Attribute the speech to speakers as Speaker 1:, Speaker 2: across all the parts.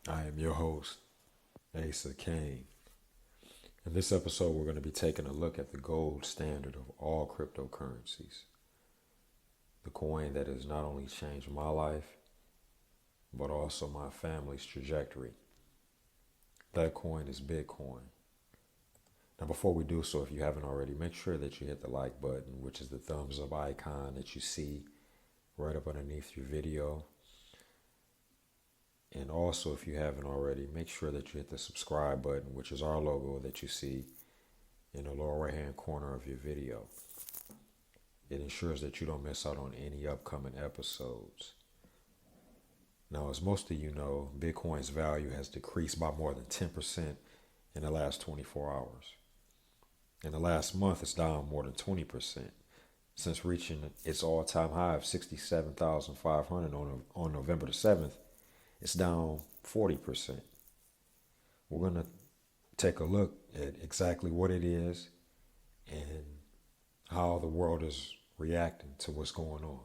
Speaker 1: I am your host, Asa Kane. In this episode, we're going to be taking a look at the gold standard of all cryptocurrencies, the coin that has not only changed my life, but also my family's trajectory. That coin is Bitcoin. Now, before we do so, if you haven't already, make sure that you hit the like button, which is the thumbs up icon that you see right up underneath your video. And also, if you haven't already, make sure that you hit the subscribe button, which is our logo that you see in the lower right hand corner of your video. It ensures that you don't miss out on any upcoming episodes. Now, as most of you know, Bitcoin's value has decreased by more than 10% in the last 24 hours. In the last month, it's down more than 20%, since reaching its all-time high of 67,500 on November the 7th. It's down 40%. We're going to take a look at exactly what it is and how the world is reacting to what's going on.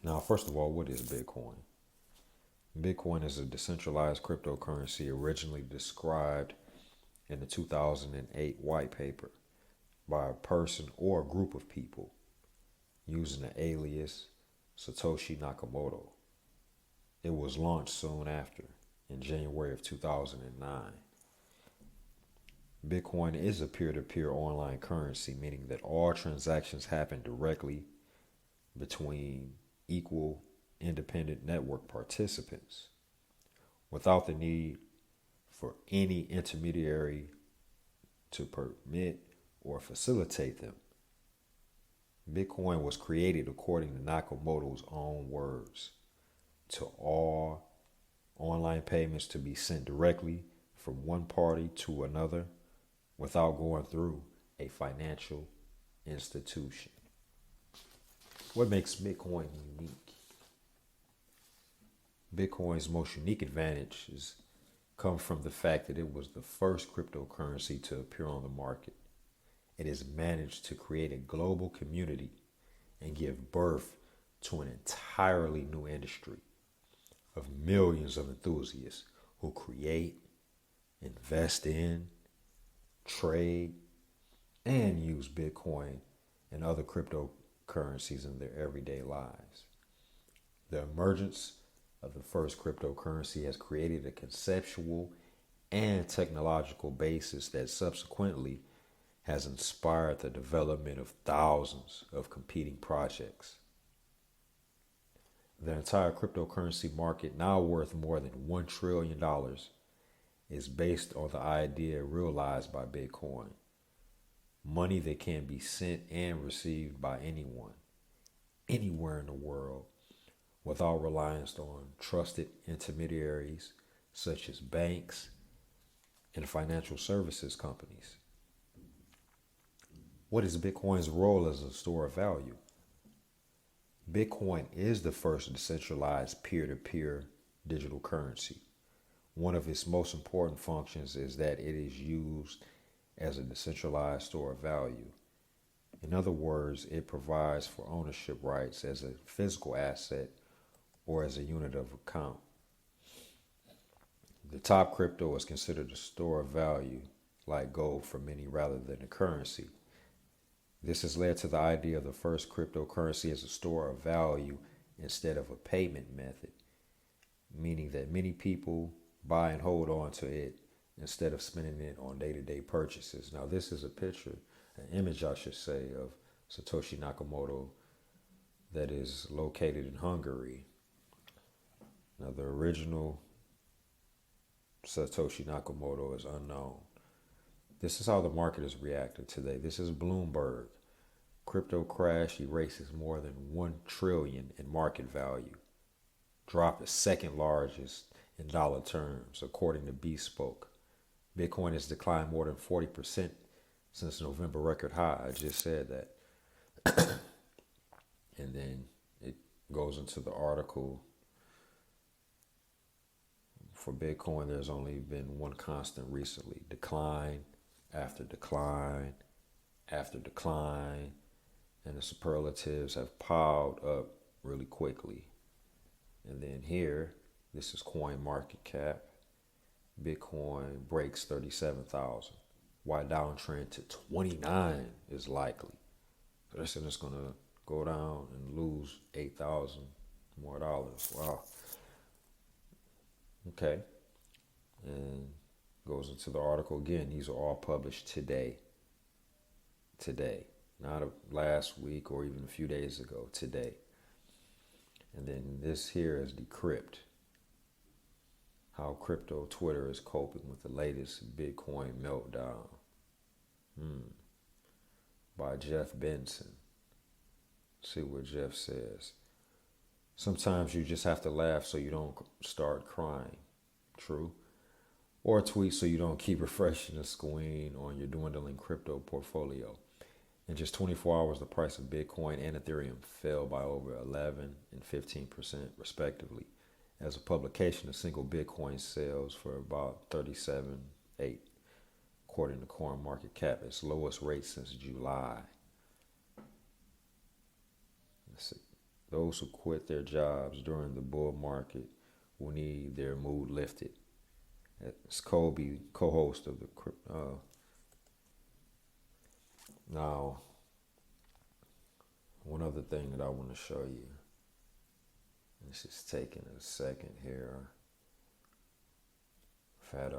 Speaker 1: Now, first of all, what is Bitcoin? Bitcoin is a decentralized cryptocurrency originally described in the 2008 white paper by a person or a group of people using the alias Satoshi Nakamoto. It was launched soon after, in January of 2009. Bitcoin is a peer-to-peer online currency, meaning that all transactions happen directly between equal independent network participants without the need for any intermediary to permit or facilitate them. Bitcoin was created, according to Nakamoto's own words, to all online payments to be sent directly from one party to another without going through a financial institution. What makes Bitcoin unique? Bitcoin's most unique advantages come from the fact that it was the first cryptocurrency to appear on the market. It has managed to create a global community and give birth to an entirely new industry of millions of enthusiasts who create, invest in, trade, and use Bitcoin and other cryptocurrencies in their everyday lives. The emergence of the first cryptocurrency has created a conceptual and technological basis that subsequently has inspired the development of thousands of competing projects. The entire cryptocurrency market, now worth more than $1 trillion, is based on the idea realized by Bitcoin. Money that can be sent and received by anyone, anywhere in the world, without reliance on trusted intermediaries such as banks and financial services companies. What is Bitcoin's role as a store of value? Bitcoin is the first decentralized peer-to-peer digital currency. One of its most important functions is that it is used as a decentralized store of value. In other words, it provides for ownership rights as a physical asset or as a unit of account. The top crypto is considered a store of value, like gold for many, rather than a currency. This has led to the idea of the first cryptocurrency as a store of value instead of a payment method, meaning that many people buy and hold on to it instead of spending it on day-to-day purchases. Now, this is a picture, an image, I should say, of Satoshi Nakamoto that is located in Hungary. Now, the original Satoshi Nakamoto is unknown. This is how the market is reacting today. This is Bloomberg. Crypto crash erases more than 1 trillion in market value. Drop is second largest in dollar terms, according to Bespoke. Bitcoin has declined more than 40% since November record high. I just said that. And then it goes into the article. For Bitcoin, there's only been one constant recently: decline after decline after decline, and the superlatives have piled up really quickly. And then And here, this is coin market cap. Bitcoin breaks 37,000. While downtrend to 29 is likely. So they're saying it's going to go down and lose 8,000 more dollars. Wow. Okay. And goes into the article again. These are all published today. Today. Not last week or even a few days ago. Today. And then this here is Decrypt. How crypto Twitter is coping with the latest Bitcoin meltdown. By Jeff Benson. See what Jeff says. Sometimes you just have to laugh so you don't start crying. True. Or tweet so you don't keep refreshing the screen on your dwindling crypto portfolio. In just 24 hours, the price of Bitcoin and Ethereum fell by over 11 and 15% respectively. As a publication, a single Bitcoin sells for about $37.8, according to CoinMarketCap, its lowest rate since July. Those who quit their jobs during the bull market will need their mood lifted. It's Kobe, co-host of the Now, one other thing that I want to show you. It's just taking a second here. I've had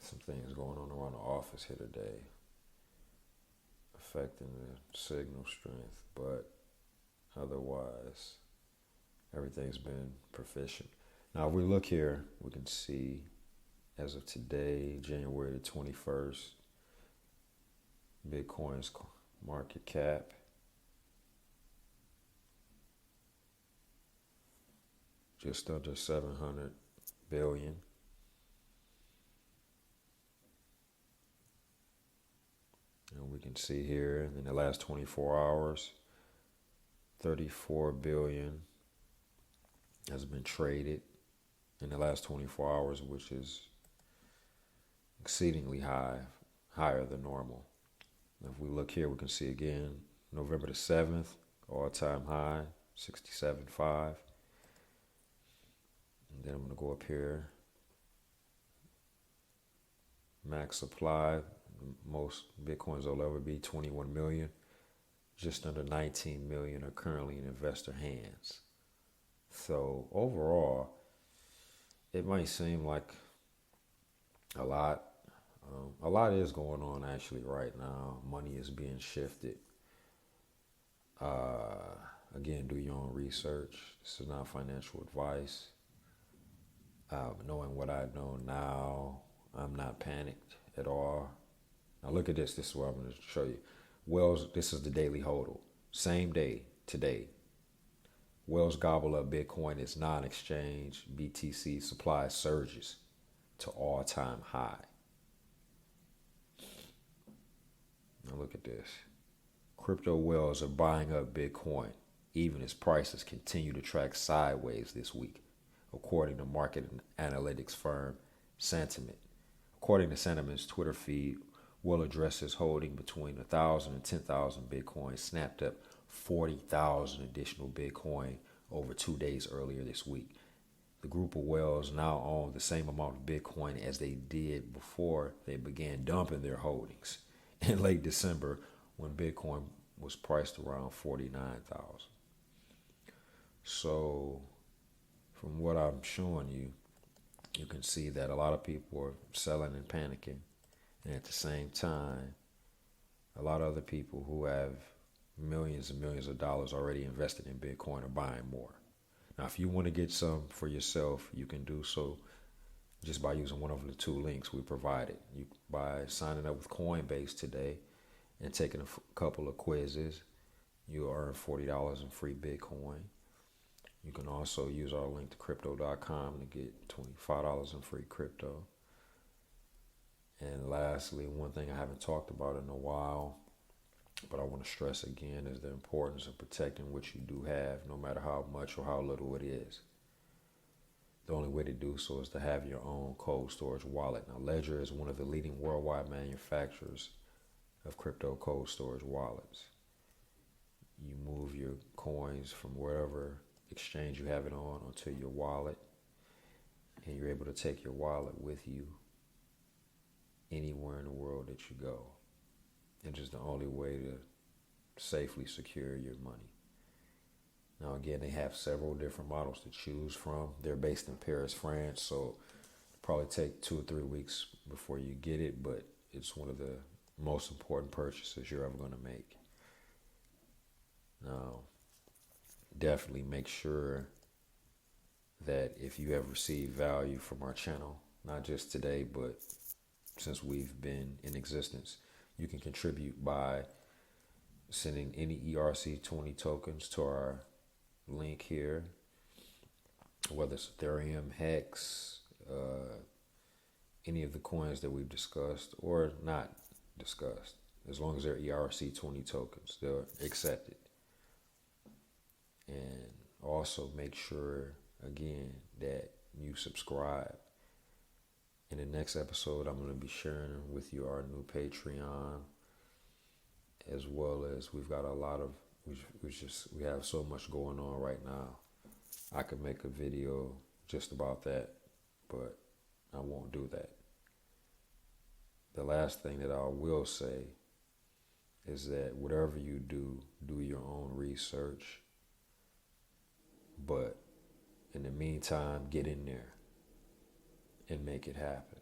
Speaker 1: some things going on around the office here today, affecting the signal strength, but otherwise, everything's been proficient. Now, if we look here, we can see as of today, January the 21st, Bitcoin's market cap just under 700 billion. And we can see here in the last 24 hours, 34 billion has been traded in the last 24 hours, which is exceedingly high, higher than normal. If we look here, we can see again, November the 7th, all-time high, 67.5. And then I'm going to go up here. Max supply, most Bitcoins will ever be 21 million. Just under 19 million are currently in investor hands. So overall, it might seem like a lot. A lot is going on actually right now. Money is being shifted. Again, do your own research. This is not financial advice. Knowing what I know now, I'm not panicked at all. Now look at this. This is what I'm going to show you. Wells, this is the daily hodl. Same day, today. Wells gobble up Bitcoin as non-exchange BTC supply surges to all-time high. Now look at this. Crypto whales are buying up Bitcoin, even as prices continue to track sideways this week, according to market analytics firm Sentiment. According to Sentiment's Twitter feed, Will addresses holding between 1,000 and 10,000 Bitcoin snapped up 40,000 additional Bitcoin over 2 days earlier this week. The group of whales now own the same amount of Bitcoin as they did before they began dumping their holdings in late December when Bitcoin was priced around 49,000. So from what I'm showing you, you can see that a lot of people are selling and panicking. And at the same time, a lot of other people who have millions and millions of dollars already invested in Bitcoin are buying more. Now, if you want to get some for yourself, you can do so just by using one of the two links we provided. By signing up with Coinbase today and taking a couple of quizzes, you'll earn $40 in free Bitcoin. You can also use our link to crypto.com to get $25 in free crypto. And lastly, one thing I haven't talked about in a while, but I want to stress again, is the importance of protecting what you do have, no matter how much or how little it is. The only way to do so is to have your own cold storage wallet. Now, Ledger is one of the leading worldwide manufacturers of crypto cold storage wallets. You move your coins from wherever exchange you have it on onto your wallet, and you're able to take your wallet with you anywhere in the world that you go. It's just the only way to safely secure your money. Now, again, they have several different models to choose from. They're based in Paris, France, so it'll probably take 2 or 3 weeks before you get it, but it's one of the most important purchases you're ever going to make. Now, definitely make sure that if you have received value from our channel, not just today, but since we've been in existence, you can contribute by sending any ERC20 tokens to our link here, whether it's Ethereum, Hex, any of the coins that we've discussed or not discussed. As long as they're ERC20 tokens, they're accepted. And also make sure, again, that you subscribe. In the next episode, I'm going to be sharing with you our new Patreon, as well as we've got a lot of, we have so much going on right now. I could make a video just about that, but I won't do that. The last thing that I will say is that whatever you do, do your own research. But in the meantime, get in there and make it happen.